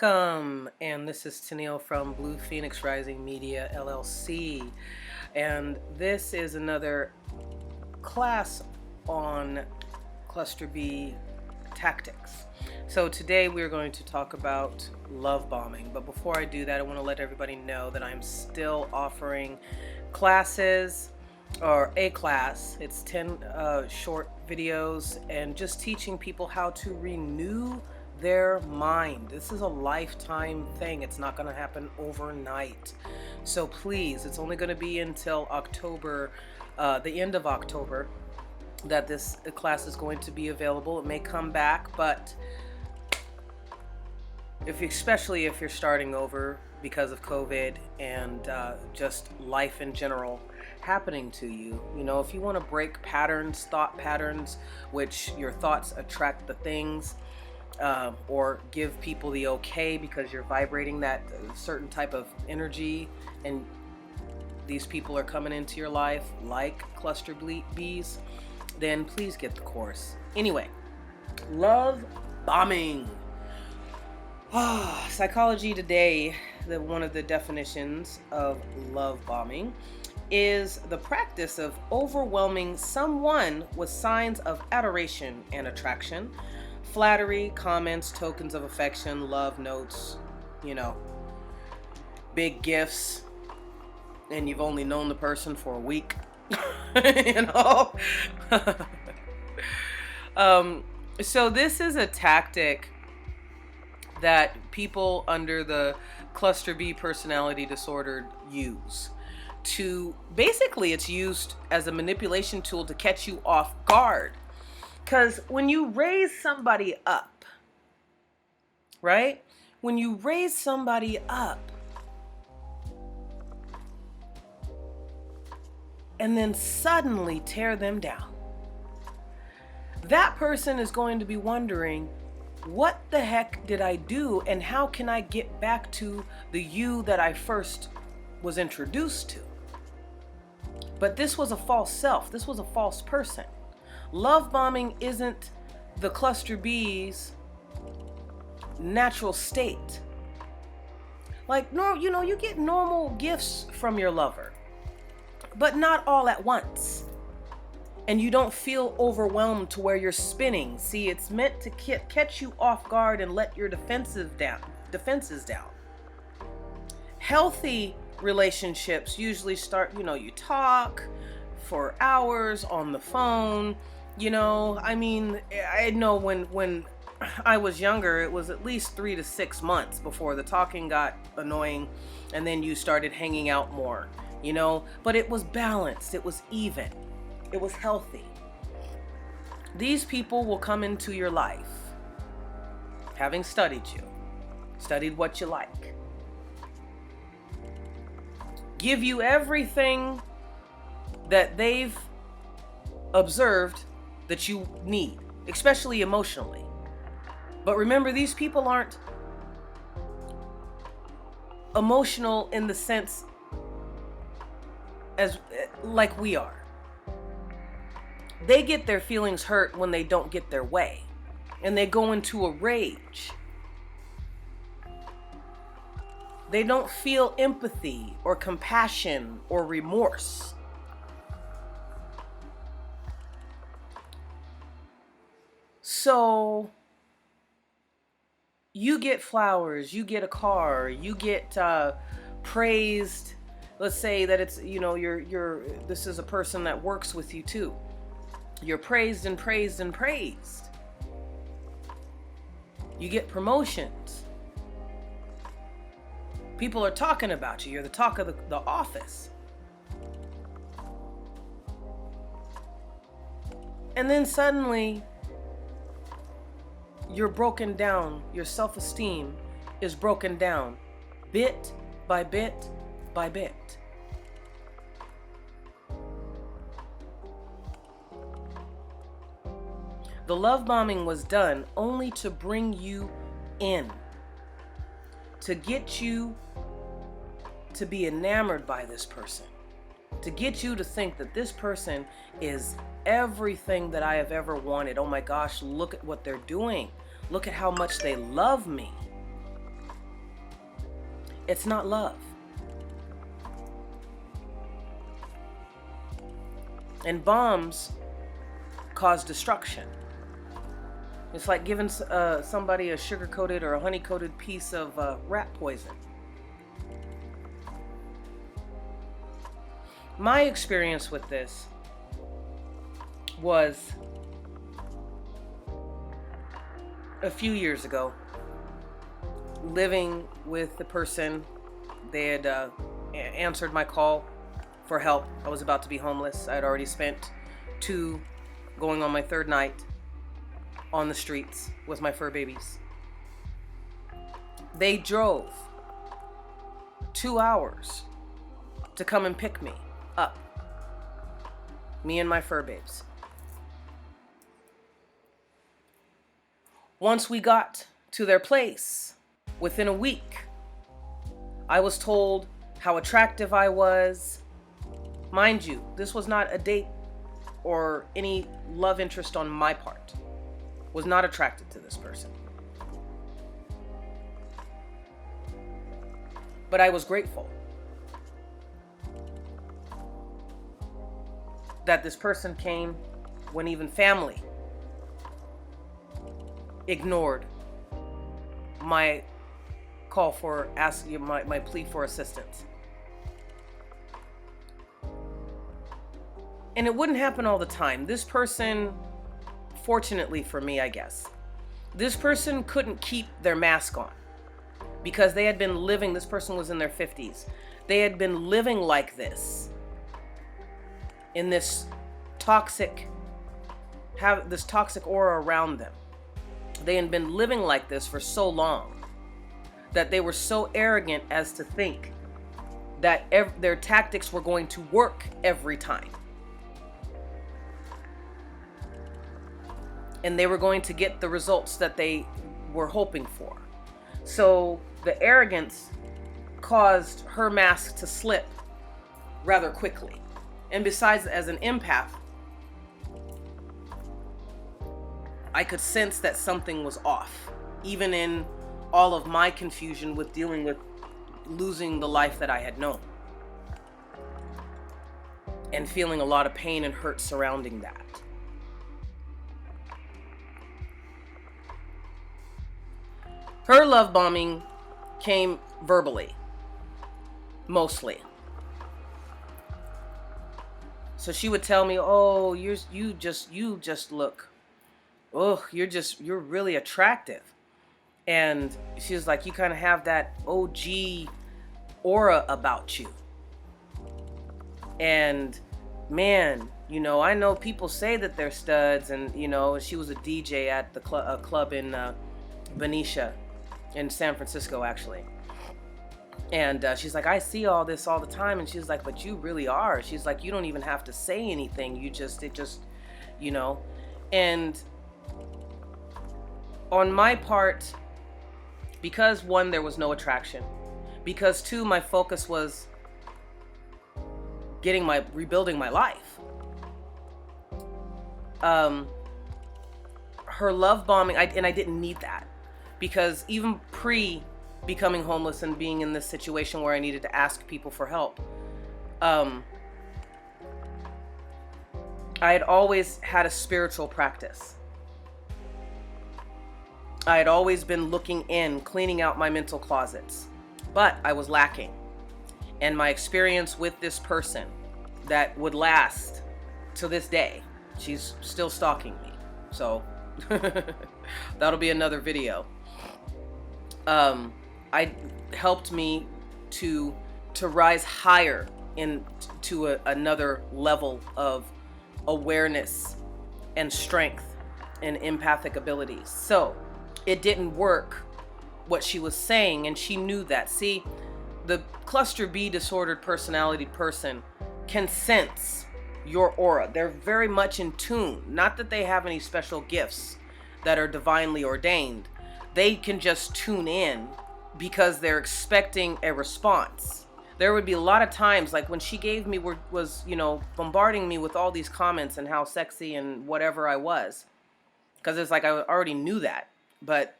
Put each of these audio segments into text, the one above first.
Welcome, and this is Tennille from Blue Phoenix Rising Media LLC, and this is another class on Cluster B tactics. So today we're going to talk about love bombing, but before I do that, I want to let everybody know that I'm still offering classes, or a class. It's 10 short videos and just teaching people how to renew their mind. This is a lifetime thing. It's not going to happen overnight. So please, it's only going to be until October, the end of October, that this class is going to be available. It may come back, but especially if you're starting over because of COVID and just life in general happening to you. You know, if you want to break patterns, thought patterns, which your thoughts attract the things, or give people the okay because you're vibrating that certain type of energy and these people are coming into your life like cluster bees, then please get the course. Anyway, love bombing. Psychology Today, one of the definitions of love bombing is the practice of overwhelming someone with signs of adoration and attraction, flattery, comments, tokens of affection, love notes, big gifts, and you've only known the person for a week, So this is a tactic that people under the cluster B personality disorder use to basically, it's used as a manipulation tool to catch you off guard. Because when you raise somebody up, right? When you raise somebody up and then suddenly tear them down, that person is going to be wondering, what the heck did I do, and how can I get back to the you that I first was introduced to? But this was a false self. This was a false person. Love bombing isn't the cluster B's natural state. Like, no, you get normal gifts from your lover, but not all at once. And you don't feel overwhelmed to where you're spinning. See, it's meant to catch you off guard and let your defenses down. Healthy relationships usually start, you talk for hours on the phone. I know when I was younger, it was at least 3 to 6 months before the talking got annoying, and then you started hanging out more, but it was balanced, it was even. It was healthy. These people will come into your life having studied what you like, give you everything that they've observed that you need, especially emotionally. But remember, these people aren't emotional in the sense as like we are. They get their feelings hurt when they don't get their way, and they go into a rage. They don't feel empathy or compassion or remorse. So you get flowers, you get a car, you get praised. Let's say that it's, this is a person that works with you too. You're praised and praised and praised. You get promotions. People are talking about you. You're the talk of the office. And then suddenly, you're broken down. Your self-esteem is broken down bit by bit by bit. The love bombing was done only to bring you in, to get you to be enamored by this person, to get you to think that this person is everything that I have ever wanted. Oh my gosh, look at what they're doing. Look at how much they love me. It's not love. And bombs cause destruction. It's like giving somebody a sugar-coated or a honey-coated piece of rat poison. My experience with this was a few years ago, living with the person. They had answered my call for help. I was about to be homeless. I had already spent 2, going on my 3rd night on the streets with my fur babies. They drove 2 hours to come and pick me up, me and my fur babes. Once we got to their place, within a week, I was told how attractive I was. Mind you, this was not a date or any love interest on my part. Was not attracted to this person. But I was grateful that this person came when even family ignored my call for my plea for assistance. And it wouldn't happen all the time. This person, fortunately for me, I guess, this person couldn't keep their mask on because they had been living, this person was in their 50s. They had been living like this, in this toxic, have this toxic aura around them. They had been living like this for so long that they were so arrogant as to think that their tactics were going to work every time. And they were going to get the results that they were hoping for. So the arrogance caused her mask to slip rather quickly. And besides, as an empath, I could sense that something was off, even in all of my confusion with dealing with losing the life that I had known and feeling a lot of pain and hurt surrounding that. Her love bombing came verbally, mostly. So she would tell me, "Oh, you just look, oh, you're really attractive," and she was like, "You kind of have that OG aura about you." And man, I know people say that they're studs, and she was a DJ at the club in Benicia. In San Francisco, actually. And she's like, "I see all this all the time." And she's like, "But you really are." She's like, "You don't even have to say anything. And on my part, because 1, there was no attraction. Because 2, my focus was rebuilding my life. Her love bombing, I didn't need that. Because even pre-becoming homeless and being in this situation where I needed to ask people for help, I had always had a spiritual practice. I had always been looking in, cleaning out my mental closets, but I was lacking. And my experience with this person that would last to this day, she's still stalking me, so that'll be another video. I helped me to rise higher into another level of awareness and strength and empathic abilities. So it didn't work what she was saying, and she knew that. See, the cluster B disordered personality person can sense your aura. They're very much in tune. Not that they have any special gifts that are divinely ordained. They can just tune in because they're expecting a response. There would be a lot of times, like when she gave me, was bombarding me with all these comments and how sexy and whatever I was. Because it's like I already knew that. But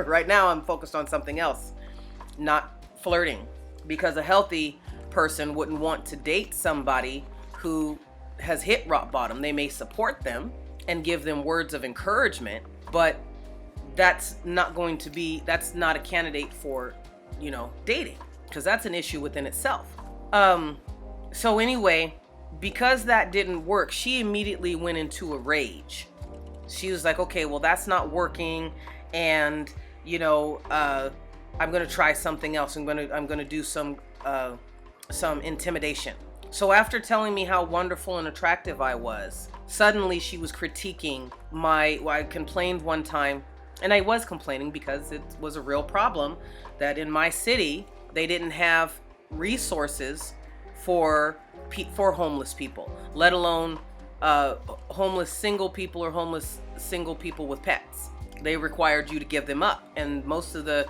right now I'm focused on something else. Not flirting, because a healthy person wouldn't want to date somebody who has hit rock bottom. They may support them and give them words of encouragement, but that's not a candidate for, dating, because that's an issue within itself. So anyway, because that didn't work, she immediately went into a rage. She was like, okay, well, that's not working, and I'm gonna try something else. I'm gonna do some intimidation. So after telling me how wonderful and attractive I was, suddenly she was critiquing I complained one time, and I was complaining because it was a real problem that in my city they didn't have resources for homeless people, let alone homeless single people or homeless single people with pets. They required you to give them up, and most of the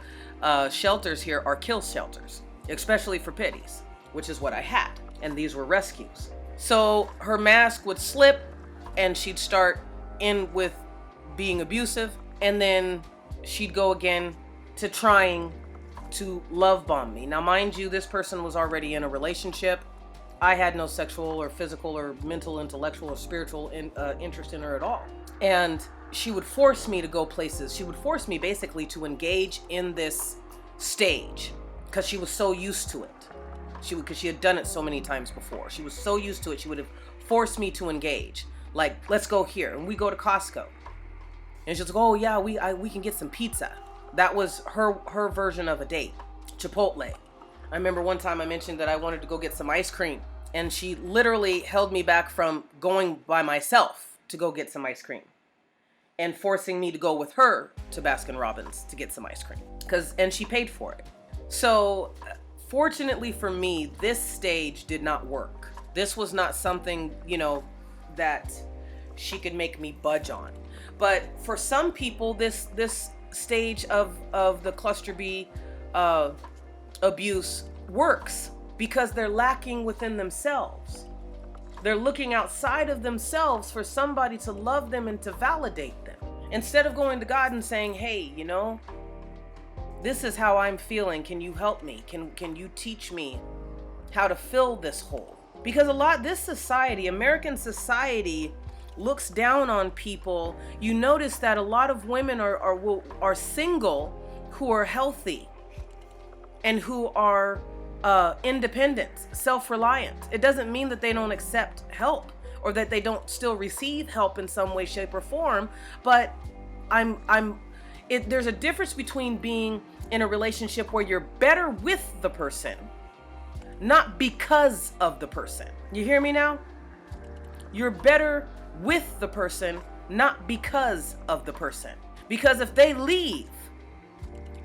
shelters here are kill shelters, especially for pitties, which is what I had, and these were rescues. So her mask would slip, and she'd start in with being abusive, and then she'd go again to trying to love bomb me. Now, mind you, this person was already in a relationship. I had no sexual or physical or mental, intellectual or spiritual interest in her at all. And she would force me to go places. She would force me basically to engage in this stage because she was so used to it. Because she had done it so many times before. She was so used to it, she would have forced me to engage. Like, let's go here. And we go to Costco. And she's like, oh yeah, we can get some pizza. That was her version of a date. Chipotle. I remember one time I mentioned that I wanted to go get some ice cream, and she literally held me back from going by myself to go get some ice cream and forcing me to go with her to Baskin Robbins to get some ice cream. And she paid for it. So fortunately for me, this stage did not work. This was not something, that she could make me budge on. But for some people, this stage of the cluster B abuse works because they're lacking within themselves. They're looking outside of themselves for somebody to love them and to validate them. Instead of going to God and saying, hey, this is how I'm feeling. Can you help me? Can you teach me how to fill this hole? Because this society, American society, looks down on people. You notice that a lot of women are single who are healthy and who are independent, self-reliant. It doesn't mean that they don't accept help or that they don't still receive help in some way, shape, or form. But there's a difference between being in a relationship where you're better with the person, not because of the person. You hear me now? You're better with the person, not because of the person. Because if they leave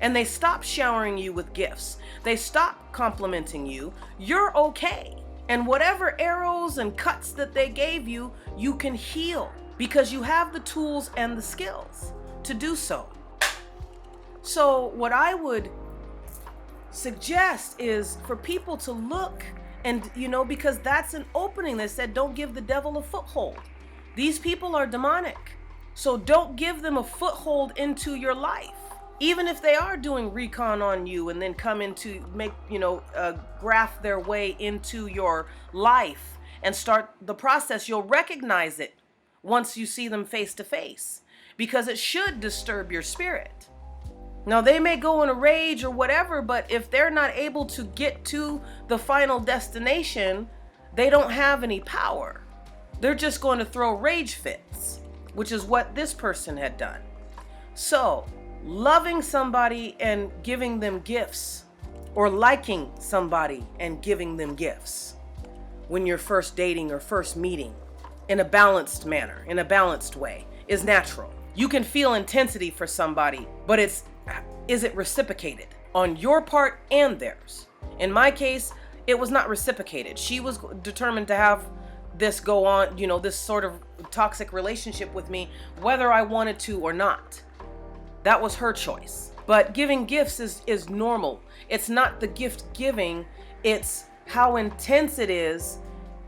and they stop showering you with gifts, they stop complimenting you, you're okay. And whatever arrows and cuts that they gave you, you can heal because you have the tools and the skills to do so. So what I would suggest is for people to look and, because that's an opening that said, don't give the devil a foothold. These people are demonic. So don't give them a foothold into your life. Even if they are doing recon on you and then come into graft their way into your life and start the process, you'll recognize it once you see them face to face, because it should disturb your spirit. Now, they may go in a rage or whatever, but if they're not able to get to the final destination, they don't have any power. They're just going to throw rage fits, which is what this person had done. So, loving somebody and giving them gifts, or liking somebody and giving them gifts when you're first dating or first meeting in a balanced manner, in a balanced way, is natural. You can feel intensity for somebody, but is it reciprocated on your part and theirs? In my case, it was not reciprocated. She was determined to have this go on, this sort of toxic relationship with me, whether I wanted to or not. That was her choice. But giving gifts is normal. It's not the gift giving, it's how intense it is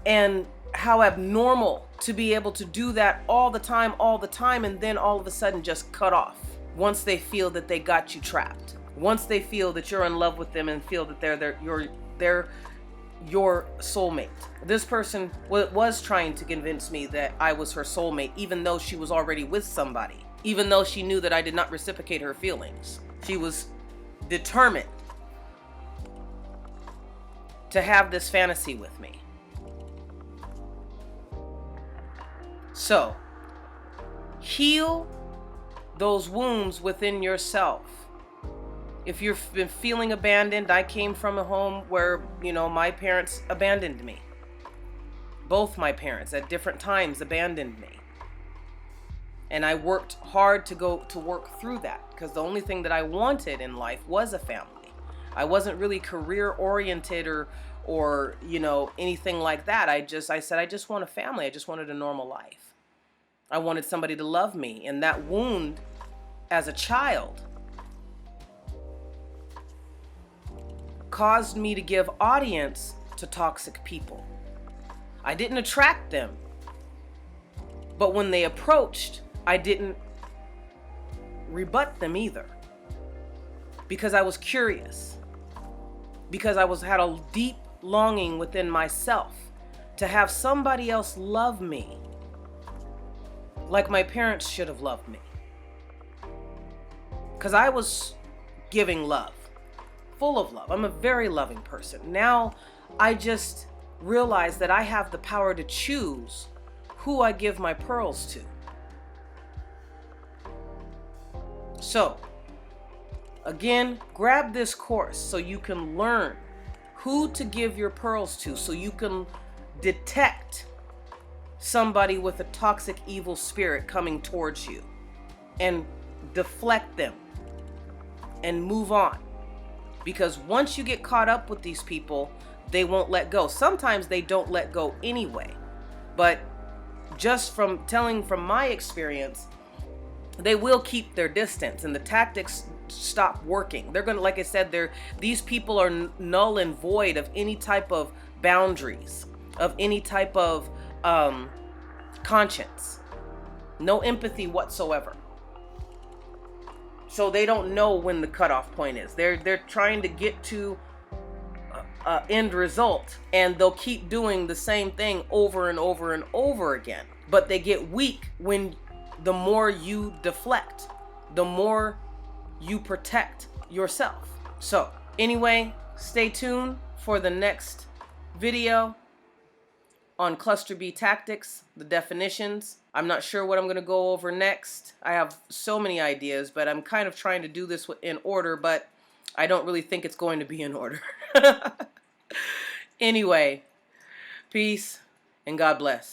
and how abnormal to be able to do that all the time, and then all of a sudden just cut off once they feel that they got you trapped. Once they feel that you're in love with them and feel that they're your soulmate. This person was trying to convince me that I was her soulmate, even though she was already with somebody, even though she knew that I did not reciprocate her feelings. She was determined to have this fantasy with me. So, heal those wounds within yourself. If you've been feeling abandoned, I came from a home where, my parents abandoned me. Both my parents at different times abandoned me. And I worked hard to work through that, because the only thing that I wanted in life was a family. I wasn't really career oriented or anything like that. I said, I just want a family. I just wanted a normal life. I wanted somebody to love me. And that wound as a child caused me to give audience to toxic people. I didn't attract them, but when they approached, I didn't rebut them either, because I was curious, because I had a deep longing within myself to have somebody else love me like my parents should have loved me, because I was giving love, full of love. I'm a very loving person. Now I just realize that I have the power to choose who I give my pearls to. So, again, grab this course so you can learn who to give your pearls to, so you can detect somebody with a toxic, evil spirit coming towards you and deflect them and move on. Because once you get caught up with these people, they won't let go. Sometimes they don't let go anyway. But just from my experience, they will keep their distance and the tactics stop working. They're going to, like I said, these people are null and void of any type of boundaries, of any type of conscience. No empathy whatsoever. So they don't know when the cutoff point is. They're trying to get to end result, and they'll keep doing the same thing over and over and over again. But they get weak when the more you deflect, the more you protect yourself. So anyway, stay tuned for the next video on cluster B tactics, the definitions. I'm not sure what I'm going to go over next. I have so many ideas, but I'm kind of trying to do this in order, but I don't really think it's going to be in order. Anyway, peace and God bless.